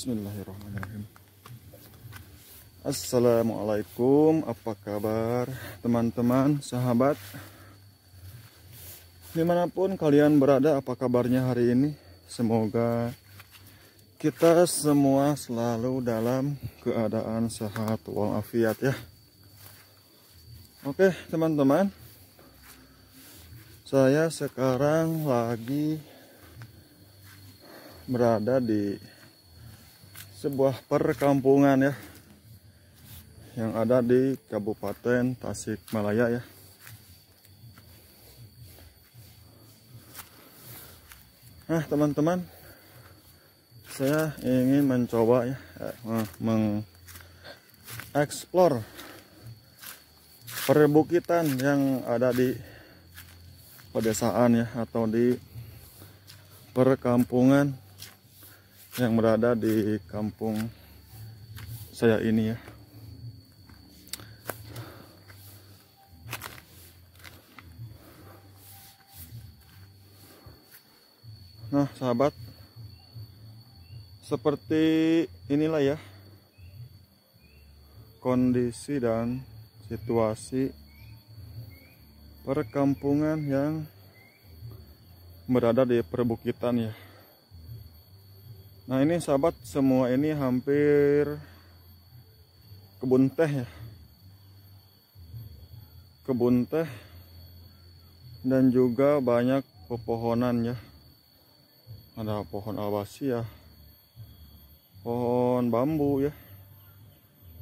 Bismillahirrahmanirrahim. Assalamualaikum, apa kabar teman-teman, sahabat dimanapun kalian berada, apa kabarnya hari ini? Semoga kita semua selalu dalam keadaan sehat walafiat ya. Oke teman-teman, saya sekarang lagi berada di sebuah perkampungan ya, yang ada di Kabupaten Tasikmalaya ya. Nah teman-teman, saya ingin mencoba ya, mengeksplor perbukitan yang ada di pedesaan ya, atau di perkampungan yang berada di kampung saya ini ya. Nah sahabat, seperti inilah ya kondisi dan situasi perkampungan yang berada di perbukitan ya. Nah ini sahabat, semua ini hampir kebun teh ya, kebun teh dan juga banyak pepohonan ya. Ada pohon akasia, pohon bambu ya,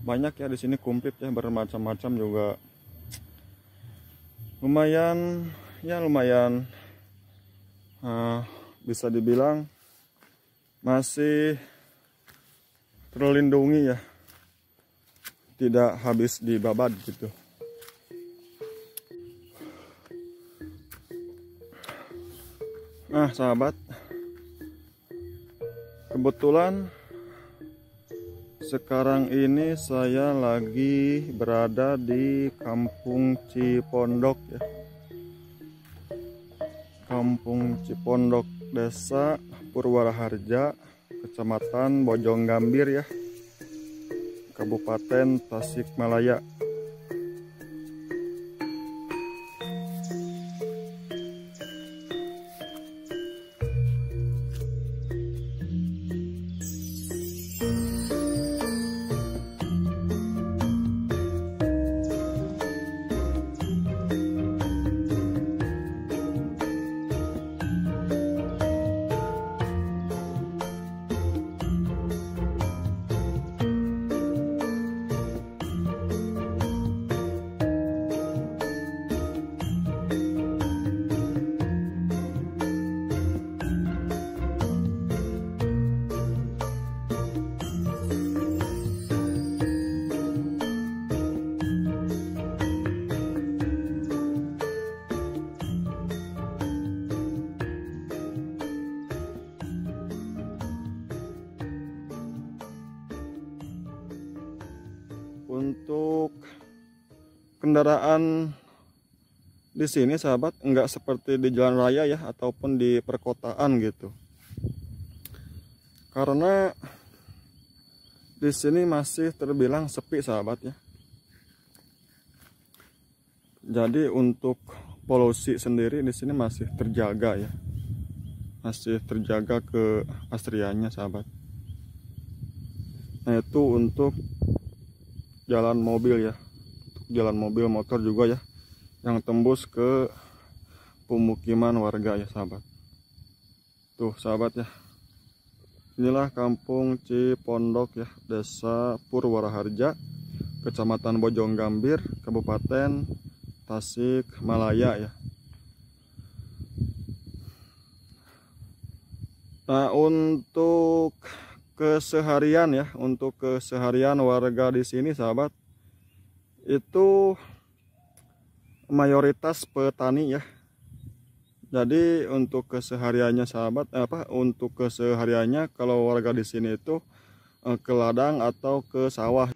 banyak ya di sini, komplit ya, bermacam-macam juga. Lumayan ya, lumayan bisa dibilang masih terlindungi ya, tidak habis dibabat gitu. Nah sahabat, kebetulan sekarang ini saya lagi berada di Kampung Cipondok ya. Kampung Cipondok, Desa Purwaraharja, Kecamatan Bojonggambir ya, Kabupaten Tasikmalaya. Untuk kendaraan di sini sahabat, enggak seperti di jalan raya ya, ataupun di perkotaan gitu. Karena di sini masih terbilang sepi sahabat ya. Jadi untuk polusi sendiri di sini masih terjaga ya, masih terjaga keasriannya sahabat. Nah itu untuk jalan mobil ya, jalan mobil, motor juga ya, yang tembus ke pemukiman warga ya sahabat. Tuh sahabat ya, inilah Kampung Cipondok ya, Desa Purwaraharja, Kecamatan Bojonggambir, Kabupaten Tasikmalaya ya. Nah untuk keseharian ya, untuk keseharian warga di sini sahabat, itu mayoritas petani ya. Jadi untuk kesehariannya sahabat, untuk kesehariannya kalau warga di sini itu ke ladang atau ke sawah.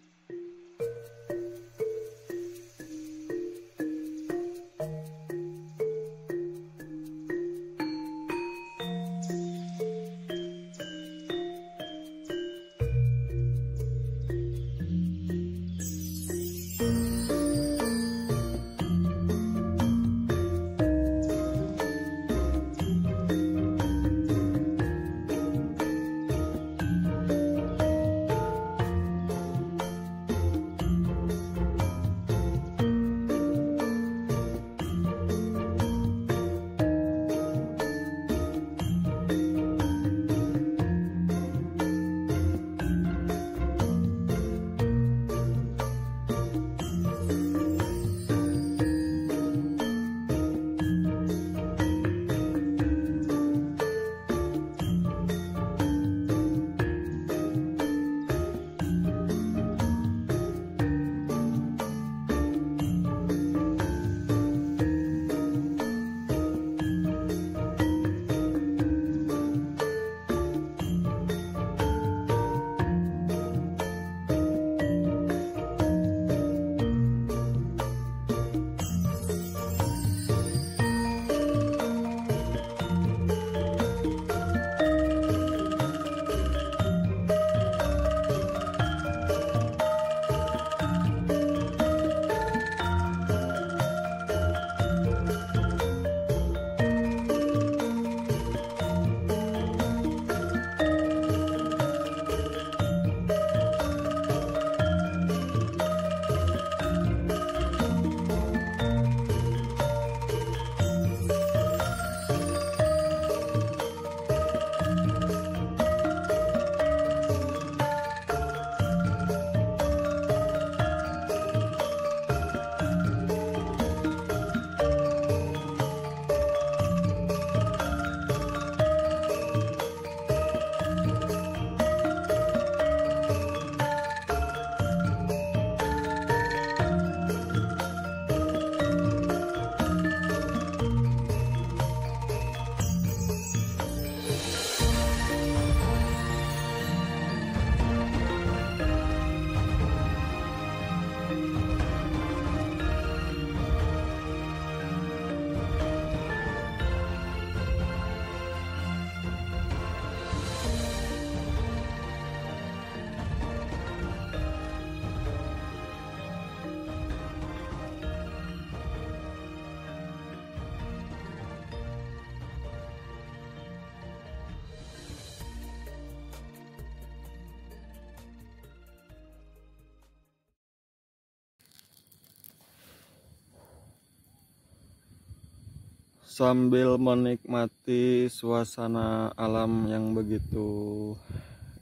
sambil menikmati suasana alam yang begitu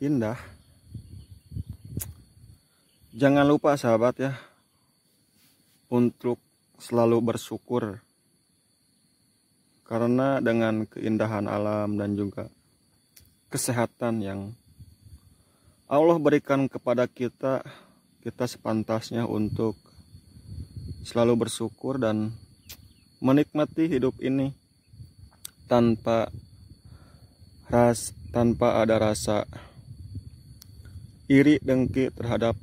indah. Jangan lupa sahabat ya, untuk selalu bersyukur, karena dengan keindahan alam dan juga kesehatan yang Allah berikan kepada kita, kita sepantasnya untuk selalu bersyukur dan menikmati hidup ini tanpa ada rasa iri dengki terhadap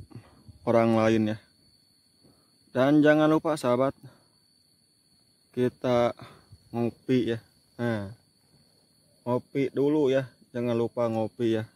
orang lain ya. Dan jangan lupa sahabat, kita ngopi ya. Nah, ngopi dulu ya, jangan lupa ngopi ya.